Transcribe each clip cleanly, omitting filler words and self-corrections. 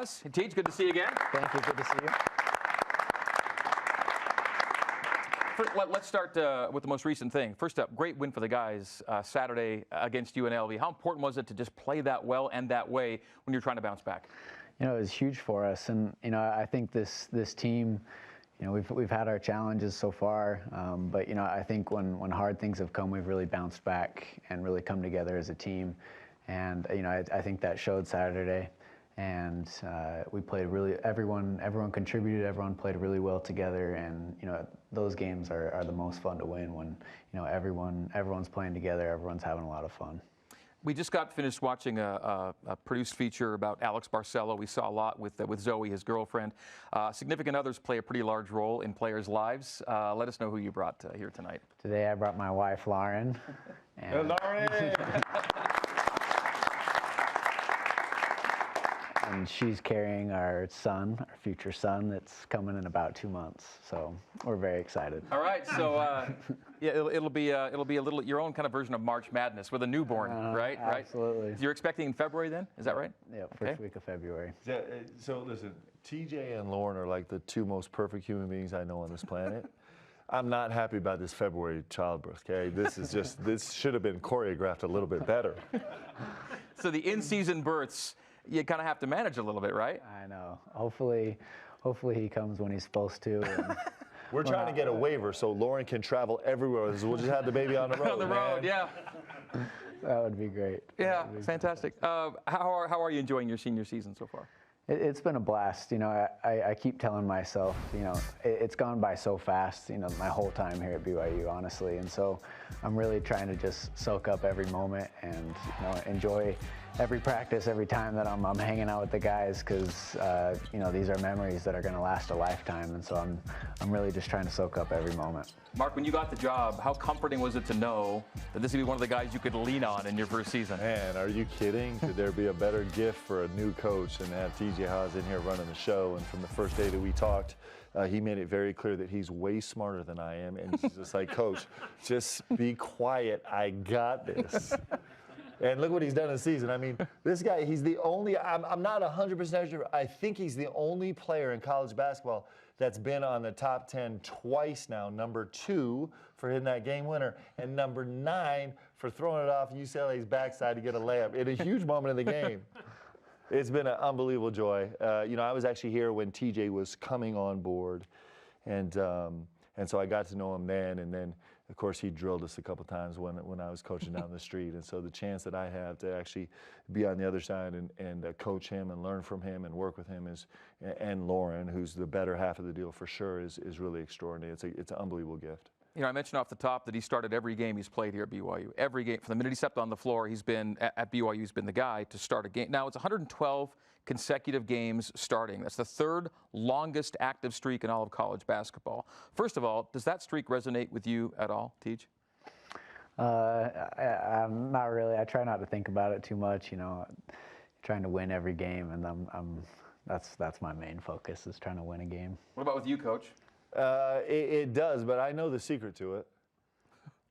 Haws. Teach, good to see you again. Thank you. Good to see you. Let's start with the most recent thing. First up, great win for the guys Saturday against UNLV. How important was it to just play that well and that way when you're trying to bounce back? You know, it was huge for us, and I think this team, we've had our challenges so far, but I think when hard things have come, we've really bounced back and really come together as a team, and I think that showed Saturday. And we played everyone contributed, everyone played really well together, and those games are the most fun to win when everyone's playing together, everyone's having a lot of fun. We just got finished watching a produced feature about Alex Barcelo. We saw a lot with Zoe, his girlfriend. Significant others play a pretty large role in players' lives. Let us know who you brought here tonight. Today I brought my wife, Lauren. And Lauren! And she's carrying our son, our future son, that's coming in about 2 months. So we're very excited. All right, so yeah, it'll be a little your own kind of version of March Madness with a newborn, right? Absolutely. You're expecting in February then? Is that right? Yeah, first week of February. So listen, TJ and Lauren are like the two most perfect human beings I know on this planet. I'm not happy about this February childbirth, okay? This should have been choreographed a little bit better. So the in-season births, you kind of have to manage a little bit, right? I know. Hopefully he comes when he's supposed to. And we're trying to get a waiver so Lauren can travel everywhere. We'll just have the baby on the road. On the road, yeah. That would be gret. Yeah, fantastic. How are you enjoying your senior season so far? It's been a blast. I keep telling myself, it's gone by so fast, my whole time here at BYU, honestly. And so I'm really trying to just soak up every moment and, enjoy every practice, every time that I'm hanging out with the guys, because, these are memories that are going to last a lifetime. And so I'm really just trying to soak up every moment. Mark, when you got the job, how comforting was it to know that this would be one of the guys you could lean on in your first season? Man, are you kidding? Could there be a better gift for a new coach than to have TJ Haws in here running the show? And from the first day that we talked, he made it very clear that he's way smarter than I am. And he's just like, Coach, just be quiet. I got this. And look what he's done this season. I mean, this guy, he's the only, I'm not 100% sure, I think he's the only player in college basketball that's been on the top 10 twice now. Number 2 for hitting that game winner, and number 9 for throwing it off UCLA's backside to get a layup in a huge moment in the game. It's been an unbelievable joy. I was actually here when TJ was coming on board, and so I got to know him then, and then, of course, he drilled us a couple times when I was coaching down the street. And so the chance that I have to actually be on the other side and coach him and learn from him and work with him and Lauren, who's the better half of the deal for sure, is really extraordinary. It's an unbelievable gift. I mentioned off the top that he started every game he's played here at BYU. Every game, from the minute he stepped on the floor, he's been at BYU. He's been the guy to start a game. Now it's 112 consecutive games starting. That's the third longest active streak in all of college basketball. First of all, does that streak resonate with you at all, Teach? I'm not really. I try not to think about it too much. Trying to win every game, and that's my main focus, is trying to win a game. What about with you, Coach? It does, but I know the secret to it.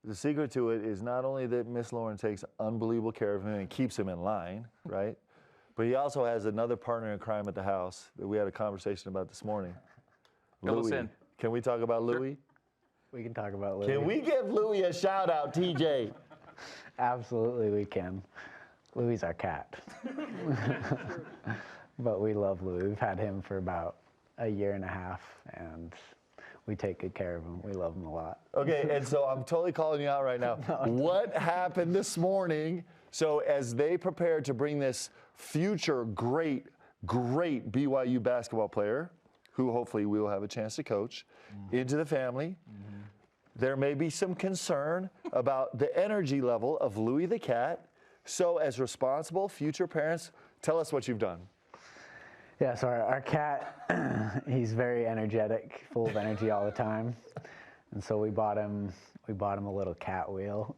The secret to it is not only that Miss Lauren takes unbelievable care of him and keeps him in line, right? But he also has another partner in crime at the house that we had a conversation about this morning. Fill us in. Can we talk about Louie? We can talk about Louie. Can we give Louie a shout out, TJ? Absolutely, we can. Louie's our cat. But we love Louie. We've had him for about a year and a half, and we take good care of him. We love him a lot. Okay, and so I'm totally calling you out right now. What happened this morning? So as they prepare to bring this future great BYU basketball player, who hopefully we will have a chance to coach, into the family, there may be some concern about the energy level of Louie the cat. So as responsible future parents, tell us what you've done. Yeah, so our cat, he's very energetic, full of energy all the time. And so we bought him a little cat wheel.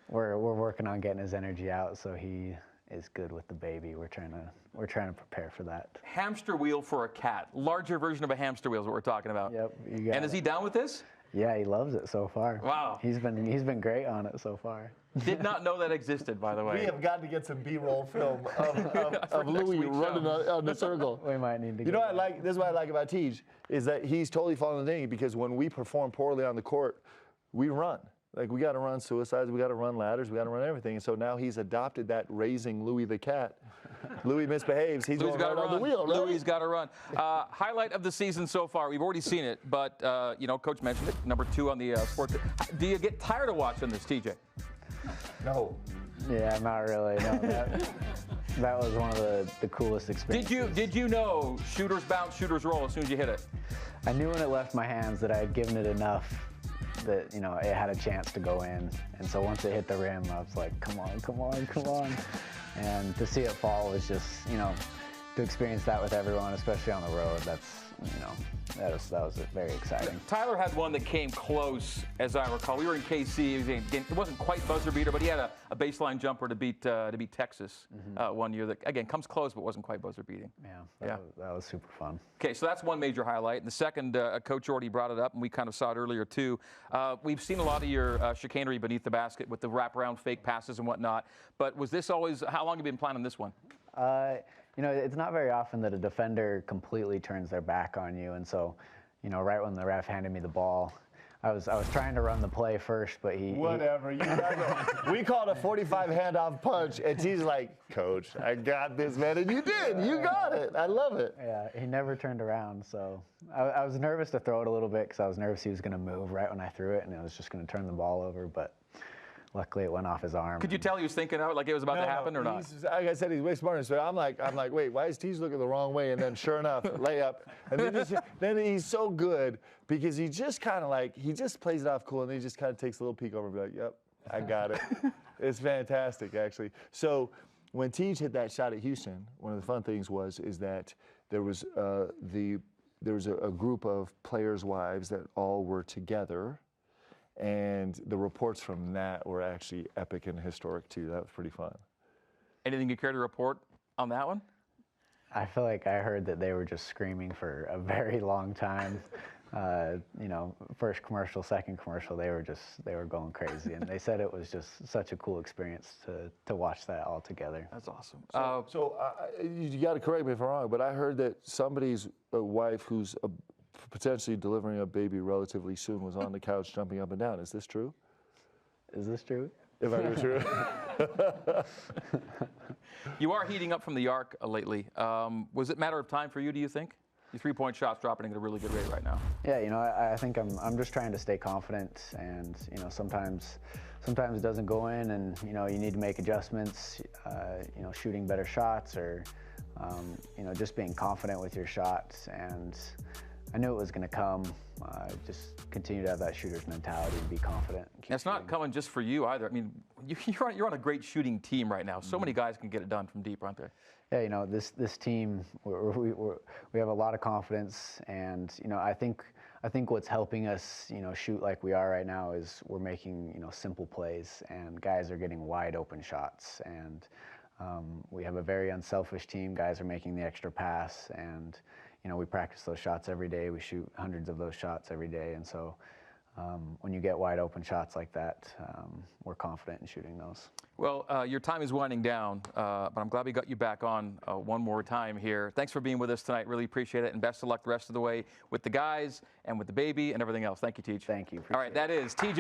We're working on getting his energy out so he is good with the baby. We're trying to prepare for that. Hamster wheel for a cat. Larger version of a hamster wheel is what we're talking about. Yep, you got And is he down with this? Yeah, he loves it so far. Wow. He's been great on it so far. Did not know that existed, by the way. We have got to get some B-roll film of Louis week's running on the circle. We might need to. You know what I like? This is what I like about Tej is that he's totally following the thing because when we perform poorly on the court, we run. Like we got to run suicides, we got to run ladders, we got to run everything. And so now he's adopted that raising Louis the cat. Louis misbehaves. He's Louis going right on the wheel. Right? Louis got to run. Highlight of the season so far. We've already seen it, but Coach mentioned it. Number 2 on the sports. Do you get tired of watching this, TJ? No. Yeah, not really. No, that was one of the coolest experiences. Did you know shooters bounce, shooters roll as soon as you hit it? I knew when it left my hands that I had given it enough that it had a chance to go in. And so once it hit the rim, I was like, come on, come on, come on. And to see it fall was just, to experience that with everyone, especially on the road, that was very exciting. Tyler had one that came close, as I recall. We were in KC. It wasn't quite buzzer beater, but he had a baseline jumper to beat Texas one year. That again comes close, but wasn't quite buzzer beating. Yeah, that was super fun. Okay, so that's one major highlight. And the second, Coach already brought it up, and we kind of saw it earlier too. We've seen a lot of your chicanery beneath the basket with the wraparound fake passes and whatnot. But was this always? How long have you been planning this one? It's not very often that a defender completely turns their back on you, and so, right when the ref handed me the ball, I was trying to run the play first, but Whatever. We called a 45 handoff punch, and he's like, Coach, I got this, man. And you did. You got it. I love it. Yeah, he never turned around, so I was nervous to throw it a little bit because I was nervous he was going to move right when I threw it, and it was just going to turn the ball over, but luckily it went off his arm. Could you tell he was thinking out like it was about to happen or not? Like I said, he's way smarter. So I'm like, wait, why is Tej looking the wrong way? And then sure enough, layup. And then he's so good because he just kind of he just plays it off cool and then he just kind of takes a little peek over and be like, yep, I got it. It's fantastic, actually. So when Tej hit that shot at Houston, one of the fun things is that there was a group of players' wives that all were together. And the reports from that were actually epic and historic, too. That was pretty fun. Anything you care to report on that one? I feel like I heard that they were just screaming for a very long time. First commercial, second commercial, they were going crazy. And they said it was just such a cool experience to watch that all together. That's awesome. You got to correct me if I'm wrong, but I heard that somebody's wife who's potentially delivering a baby relatively soon was on the couch jumping up and down. Is this true? Is this true? If I were true. You are heating up from the arc lately. Was it a matter of time for you, do you think? Your three-point shot's dropping at a really good rate right now. Yeah, I think I'm just trying to stay confident, and sometimes it doesn't go in, and you need to make adjustments. Shooting better shots, or just being confident with your shots. And I knew it was going to come. Just continue to have that shooter's mentality and be confident. And it's not coming just for you either. I mean, you're on a great shooting team right now. So many guys can get it done from deep, aren't they? Yeah, this team, we have a lot of confidence, and I think what's helping us shoot like we are right now is we're making simple plays, and guys are getting wide open shots, and we have a very unselfish team. Guys are making the extra pass, and we practice those shots every day. We shoot hundreds of those shots every day. And so when you get wide open shots like that, we're confident in shooting those. Well, your time is winding down, but I'm glad we got you back on one more time here. Thanks for being with us tonight. Really appreciate it. And best of luck the rest of the way with the guys and with the baby and everything else. Thank you, Tej. Thank you. All right, that is TJ.